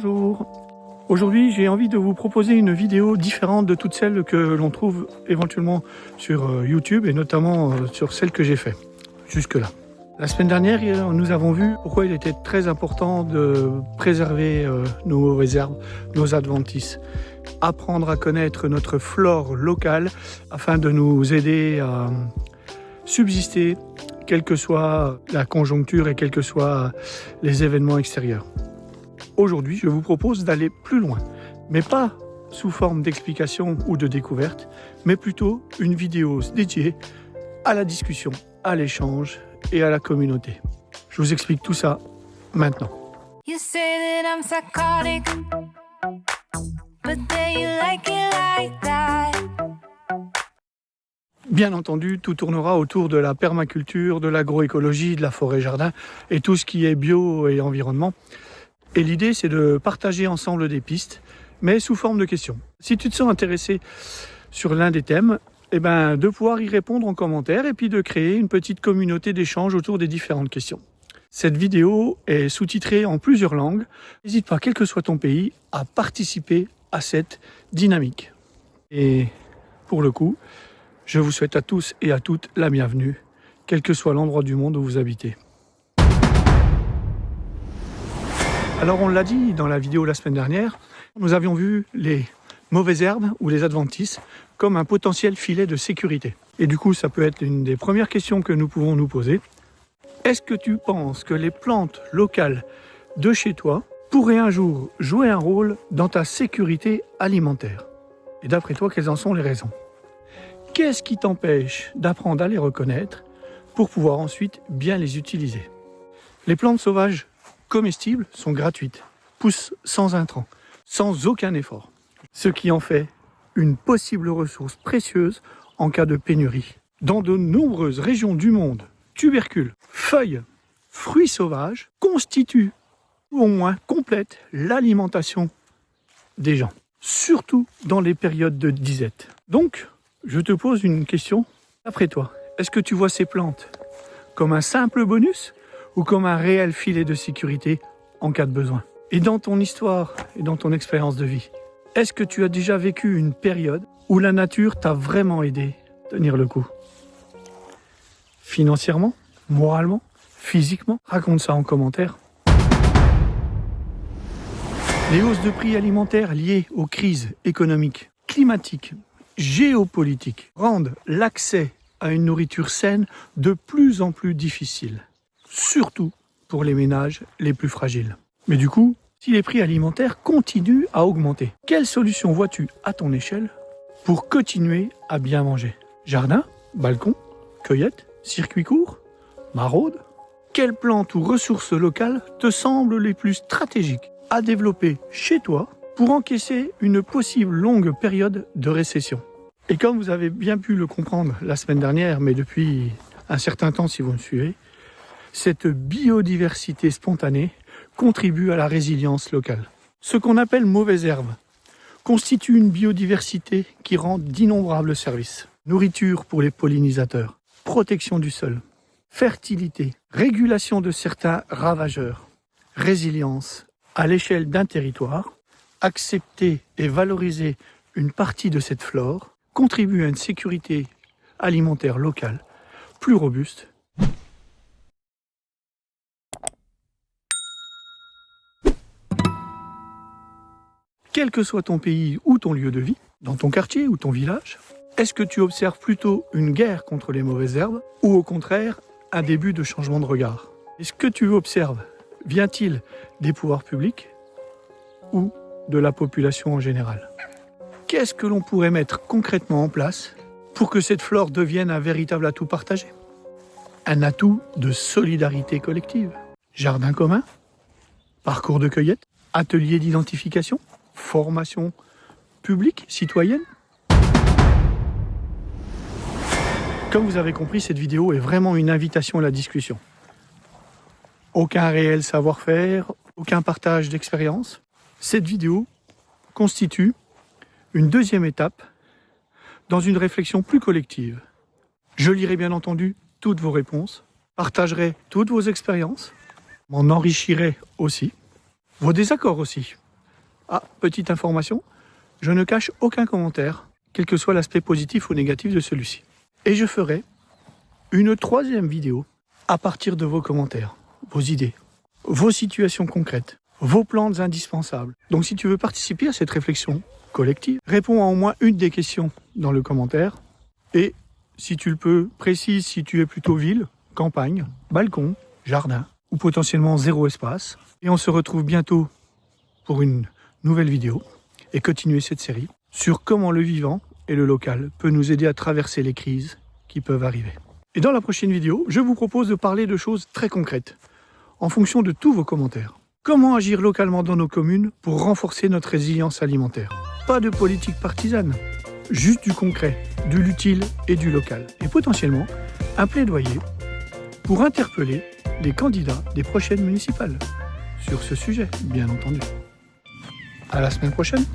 Bonjour. Aujourd'hui, j'ai envie de vous proposer une vidéo différente de toutes celles que l'on trouve éventuellement sur YouTube et notamment sur celles que j'ai fait jusque-là. La semaine dernière, nous avons vu pourquoi il était très important de préserver nos mauvaises herbes, nos adventices, apprendre à connaître notre flore locale afin de nous aider à subsister, quelle que soit la conjoncture et quels que soient les événements extérieurs. Aujourd'hui, je vous propose d'aller plus loin, mais pas sous forme d'explication ou de découverte, mais plutôt une vidéo dédiée à la discussion, à l'échange et à la communauté. Je vous explique tout ça maintenant. You say that I'm psychotic, but then you like it like that. Bien entendu, tout tournera autour de la permaculture, de l'agroécologie, de la forêt-jardin et tout ce qui est bio et environnement. Et l'idée, c'est de partager ensemble des pistes, mais sous forme de questions. Si tu te sens intéressé sur l'un des thèmes, de pouvoir y répondre en commentaire et puis de créer une petite communauté d'échange autour des différentes questions. Cette vidéo est sous-titrée en plusieurs langues. N'hésite pas, quel que soit ton pays, à participer à cette dynamique. Et pour le coup, je vous souhaite à tous et à toutes la bienvenue, quel que soit l'endroit du monde où vous habitez. Alors on l'a dit dans la vidéo la semaine dernière, nous avions vu les mauvaises herbes ou les adventices comme un potentiel filet de sécurité. Et du coup, ça peut être une des premières questions que nous pouvons nous poser. Est-ce que tu penses que les plantes locales de chez toi pourraient un jour jouer un rôle dans ta sécurité alimentaire? Et d'après toi, quelles en sont les raisons? Qu'est-ce qui t'empêche d'apprendre à les reconnaître pour pouvoir ensuite bien les utiliser? Les plantes sauvages comestibles sont gratuites, poussent sans intrants, sans aucun effort. Ce qui en fait une possible ressource précieuse en cas de pénurie. Dans de nombreuses régions du monde, tubercules, feuilles, fruits sauvages constituent ou au moins complètent l'alimentation des gens, surtout dans les périodes de disette. Donc, je te pose une question. D'après toi, est-ce que tu vois ces plantes comme un simple bonus ou comme un réel filet de sécurité en cas de besoin? Et dans ton histoire et dans ton expérience de vie, est-ce que tu as déjà vécu une période où la nature t'a vraiment aidé à tenir le coup? Financièrement, moralement, physiquement? Raconte ça en commentaire. Les hausses de prix alimentaires liées aux crises économiques, climatiques, géopolitiques rendent l'accès à une nourriture saine de plus en plus difficile, surtout pour les ménages les plus fragiles. Mais du coup, si les prix alimentaires continuent à augmenter, quelle solution vois-tu à ton échelle pour continuer à bien manger? Jardin, balcon, cueillette, circuit court, maraude? Quelles plantes ou ressources locales te semblent les plus stratégiques à développer chez toi pour encaisser une possible longue période de récession? Et comme vous avez bien pu le comprendre la semaine dernière, mais depuis un certain temps si vous me suivez, cette biodiversité spontanée contribue à la résilience locale. Ce qu'on appelle mauvaises herbes constitue une biodiversité qui rend d'innombrables services. Nourriture pour les pollinisateurs, protection du sol, fertilité, régulation de certains ravageurs, résilience à l'échelle d'un territoire. Accepter et valoriser une partie de cette flore contribue à une sécurité alimentaire locale plus robuste. Quel que soit ton pays ou ton lieu de vie, dans ton quartier ou ton village, est-ce que tu observes plutôt une guerre contre les mauvaises herbes ou au contraire un début de changement de regard? Est-ce que tu observes vient-il des pouvoirs publics ou de la population en général? Qu'est-ce que l'on pourrait mettre concrètement en place pour que cette flore devienne un véritable atout partagé? Un atout de solidarité collective. Jardin commun, parcours de cueillette, atelier d'identification, formation publique, citoyenne. Comme vous avez compris, cette vidéo est vraiment une invitation à la discussion. Aucun réel savoir-faire, aucun partage d'expérience. Cette vidéo constitue une deuxième étape dans une réflexion plus collective. Je lirai bien entendu toutes vos réponses, partagerai toutes vos expériences, m'en enrichirai aussi, vos désaccords aussi. Ah, petite information, je ne cache aucun commentaire, quel que soit l'aspect positif ou négatif de celui-ci. Et je ferai une troisième vidéo à partir de vos commentaires, vos idées, vos situations concrètes, vos plans indispensables. Donc si tu veux participer à cette réflexion collective, réponds à au moins une des questions dans le commentaire. Et si tu le peux, précise si tu es plutôt ville, campagne, balcon, jardin ou potentiellement zéro espace. Et on se retrouve bientôt pour une nouvelle vidéo et continuer cette série sur comment le vivant et le local peut nous aider à traverser les crises qui peuvent arriver. Et dans la prochaine vidéo, je vous propose de parler de choses très concrètes en fonction de tous vos commentaires. Comment agir localement dans nos communes pour renforcer notre résilience alimentaire? Pas de politique partisane, juste du concret, de l'utile et du local. Et potentiellement, un plaidoyer pour interpeller les candidats des prochaines municipales sur ce sujet, bien entendu. À la semaine prochaine.